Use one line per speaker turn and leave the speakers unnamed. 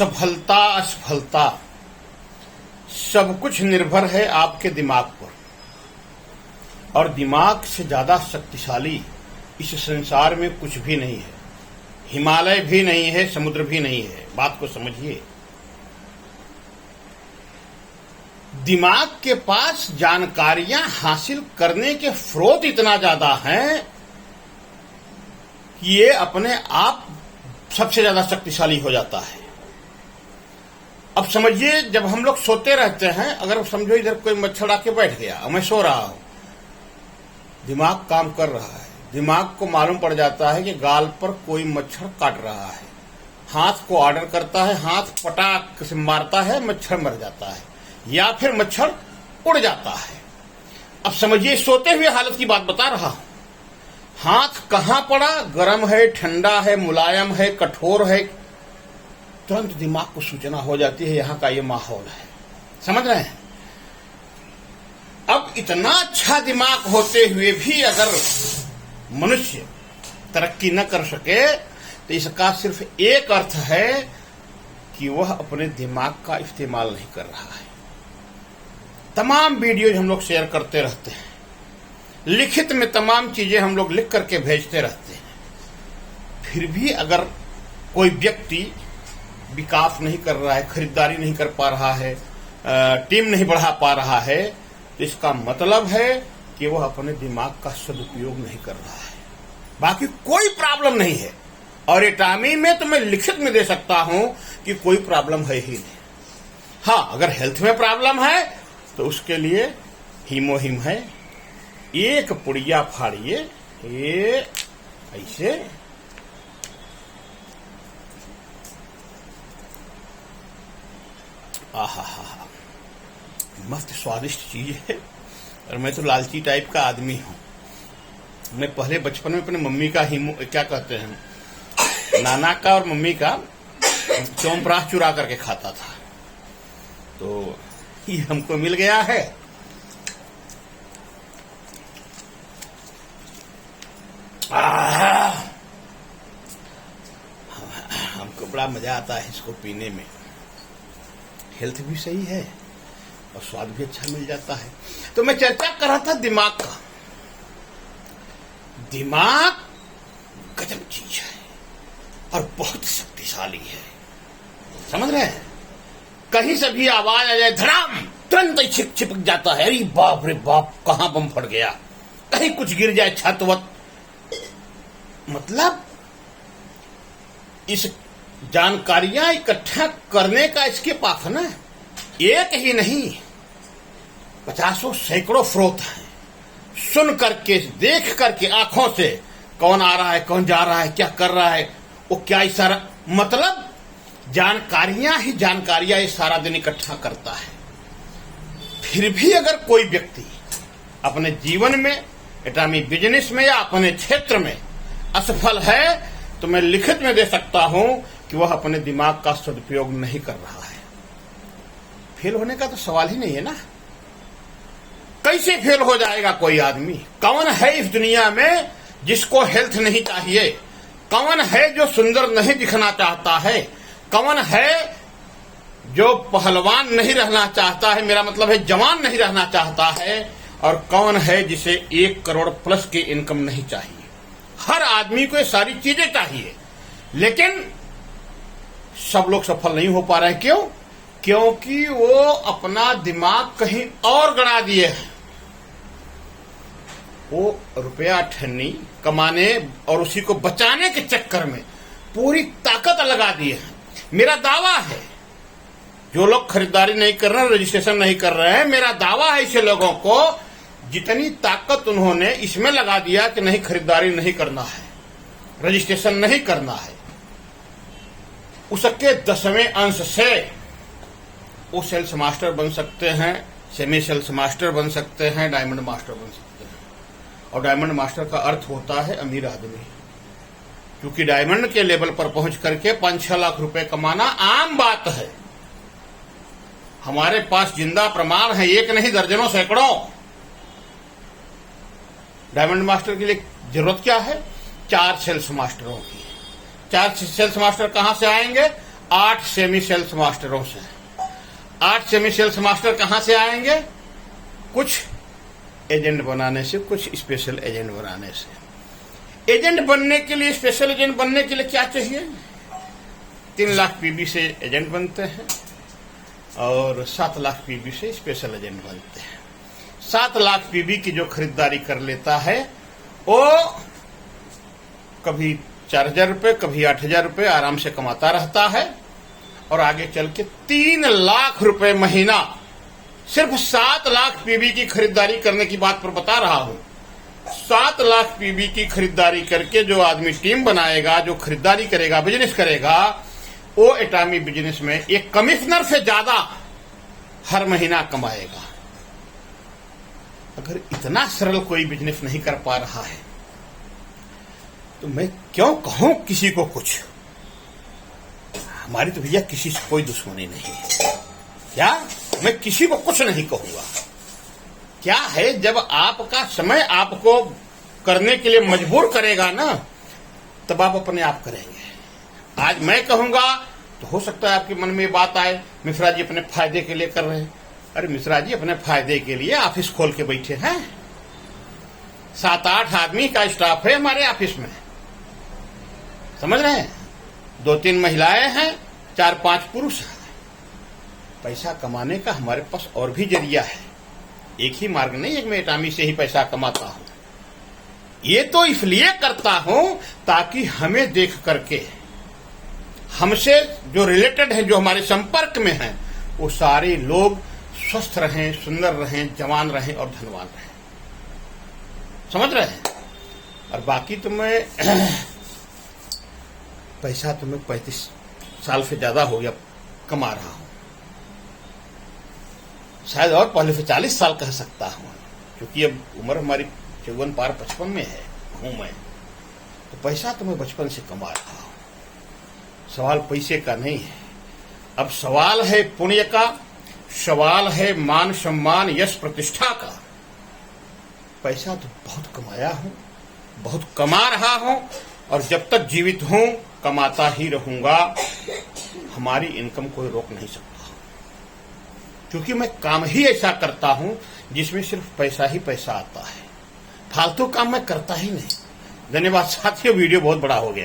सफलता असफलता सब कुछ निर्भर है आपके दिमाग पर, और दिमाग से ज्यादा शक्तिशाली इस संसार में कुछ भी नहीं है। हिमालय भी नहीं है, समुद्र भी नहीं है। बात को समझिए। दिमाग के पास जानकारियां हासिल करने के स्रोत इतना ज्यादा हैं कि ये अपने आप सबसे ज्यादा शक्तिशाली हो जाता है। अब समझिए, जब हम लोग सोते रहते हैं, अगर समझो इधर कोई मच्छर आके बैठ गया और मैं सो रहा हूं, दिमाग काम कर रहा है। दिमाग को मालूम पड़ जाता है कि गाल पर कोई मच्छर काट रहा है, हाथ को ऑर्डर करता है, हाथ पटाक से मारता है, मच्छर मर जाता है या फिर मच्छर उड़ जाता है। अब समझिए, सोते हुए हालत की बात बता रहा हूं। हाथ कहां पड़ा, गर्म है, ठंडा है, मुलायम है, कठोर है, तुरंत दिमाग को सूचना हो जाती है यहां का ये माहौल है। समझ रहे हैं? अब इतना अच्छा दिमाग होते हुए भी अगर मनुष्य तरक्की न कर सके तो इसका सिर्फ एक अर्थ है कि वह अपने दिमाग का इस्तेमाल नहीं कर रहा है। तमाम वीडियो हम लोग शेयर करते रहते हैं, लिखित में तमाम चीजें हम लोग लिख करके भेजते रहते हैं, फिर भी अगर कोई व्यक्ति विकास नहीं कर रहा है, खरीदारी नहीं कर पा रहा है, टीम नहीं बढ़ा पा रहा है, तो इसका मतलब है कि वह अपने दिमाग का सदुपयोग नहीं कर रहा है। बाकी कोई प्रॉब्लम नहीं है। और एटामी में तो मैं लिखित में दे सकता हूं कि कोई प्रॉब्लम है ही नहीं। हाँ, अगर हेल्थ में प्रॉब्लम है तो उसके लिए हीमोहिम है। एक पुड़िया फाड़िए, ये ऐसे, आहा, मस्त स्वादिष्ट चीज है। और मैं तो लालची टाइप का आदमी हूं। मैं पहले बचपन में अपने मम्मी का क्या कहते हैं, नाना का और मम्मी का चौंपराह चुरा करके खाता था, तो ये हमको मिल गया है। हमको बड़ा मजा आता है इसको पीने में। हेल्थ भी सही है और स्वाद भी अच्छा मिल जाता है। तो मैं चर्चा कर रहा था दिमाग का। दिमाग गजब चीज है और बहुत शक्तिशाली है। समझ रहे हैं? कहीं से भी आवाज आ जाए, धड़ाम, तुरंत ही चिपक जाता है। अरे बाप रे बाप, कहां बम फट गया, कहीं कुछ गिर जाए छतवत। मतलब इस जानकारियां इकट्ठा करने का इसके पास ना एक ही नहीं, 50 सैकड़ों स्रोत हैं। सुन करके, देख करके, आंखों से कौन आ रहा है, कौन जा रहा है, क्या कर रहा है, वो क्या इशारा, मतलब जानकारियां ही जानकारियां ये सारा दिन इकट्ठा करता है। फिर भी अगर कोई व्यक्ति अपने जीवन में, एटामी बिजनेस में या अपने क्षेत्र में असफल है, तो मैं लिखित में दे सकता हूं कि वह अपने दिमाग का सदुपयोग नहीं कर रहा है। फेल होने का तो सवाल ही नहीं है ना। कैसे फेल हो जाएगा कोई आदमी? कौन है इस दुनिया में जिसको हेल्थ नहीं चाहिए? कौन है जो सुंदर नहीं दिखना चाहता है? कौन है जो पहलवान नहीं रहना चाहता है, मेरा मतलब है जवान नहीं रहना चाहता है? और कौन है जिसे 1 करोड़ प्लस की इनकम नहीं चाहिए? हर आदमी को ये सारी चीजें चाहिए, लेकिन सब लोग सफल नहीं हो पा रहे हैं। क्यों? क्योंकि वो अपना दिमाग कहीं और गड़ा दिए हैं। वो रुपया ठन्नी कमाने और उसी को बचाने के चक्कर में पूरी ताकत लगा दिए हैं। मेरा दावा है, जो लोग खरीदारी नहीं कर रहे हैं, रजिस्ट्रेशन नहीं कर रहे हैं, मेरा दावा है ऐसे लोगों को जितनी ताकत उन्होंने इसमें लगा दिया कि नहीं खरीदारी नहीं करना है, रजिस्ट्रेशन नहीं करना है, उसके 10वें अंश से वो सेल्स मास्टर बन सकते हैं, सेमी सेल्स मास्टर बन सकते हैं, डायमंड मास्टर बन सकते हैं। और डायमंड मास्टर का अर्थ होता है अमीर आदमी, क्योंकि डायमंड के लेवल पर पहुंच करके 5-6 लाख रुपए कमाना आम बात है। हमारे पास जिंदा प्रमाण है, एक नहीं दर्जनों सैकड़ों। डायमंड मास्टर के लिए जरूरत क्या है? 4 सेल्स मास्टरों की। 4 सेल्स मास्टर कहां से आएंगे? 8 सेमी सेल्स मास्टरों से। 8 सेमी सेल्स मास्टर कहां से आएंगे? कुछ एजेंट बनाने से, कुछ स्पेशल एजेंट बनाने से। एजेंट बनने के लिए, स्पेशल एजेंट बनने के लिए क्या चाहिए? 3 लाख पीबी से एजेंट बनते हैं और 7 लाख पीबी से स्पेशल एजेंट बनते हैं। 7 लाख पीबी की जो खरीदारी कर लेता है वो कभी 4,000 रुपये, कभी 8,000 रुपये आराम से कमाता रहता है और आगे चल के 3 लाख रुपए महीना, सिर्फ 7 लाख पीबी की खरीदारी करने की बात पर बता रहा हूं। 7 लाख पीबी की खरीदारी करके जो आदमी टीम बनाएगा, जो खरीदारी करेगा, बिजनेस करेगा, वो एटामी बिजनेस में एक कमिश्नर से ज्यादा हर महीना कमाएगा। अगर इतना सरल कोई बिजनेस नहीं कर पा रहा है तो मैं क्यों कहूं किसी को कुछ? हमारी तो भैया किसी से कोई दुश्मनी नहीं है। क्या मैं किसी को कुछ नहीं कहूंगा? क्या है, जब आपका समय आपको करने के लिए मजबूर करेगा ना, तब आप अपने आप करेंगे। आज मैं कहूंगा तो हो सकता है आपके मन में बात आए, मिश्रा जी अपने फायदे के लिए कर रहे हैं। अरे मिश्रा जी अपने फायदे के लिए ऑफिस खोल के बैठे हैं। 7-8 आदमी का स्टाफ है हमारे ऑफिस में, समझ रहे हैं? 2-3 महिलाएं हैं, 4-5 पुरुष हैं। पैसा कमाने का हमारे पास और भी जरिया है, एक ही मार्ग नहीं है कि मैं एटामी से ही पैसा कमाता हूं। ये तो इसलिए करता हूं ताकि हमें देख करके, हमसे जो रिलेटेड है, जो हमारे संपर्क में हैं, वो सारे लोग स्वस्थ रहें, सुंदर रहें, जवान रहें और धनवान रहें। समझ रहे हैं? और बाकी तो मैं पैसा तो मैं 35 साल से ज्यादा हो गया कमा रहा हूं, शायद और पहले से 40 साल कह सकता हूं, क्योंकि अब उम्र हमारी 54 पार 55 में हूं मैं। तो पैसा तो मैं बचपन से कमा रहा हूं। सवाल पैसे का नहीं है, अब सवाल है पुण्य का, सवाल है मान सम्मान यश प्रतिष्ठा का। पैसा तो बहुत कमाया हूं, बहुत कमा रहा हूं और जब तक जीवित हूं कमाता ही रहूंगा। हमारी इनकम कोई रोक नहीं सकता, क्योंकि मैं काम ही ऐसा करता हूं जिसमें सिर्फ पैसा ही पैसा आता है। फालतू काम मैं करता ही नहीं। धन्यवाद साथियों, वीडियो बहुत बड़ा हो गया।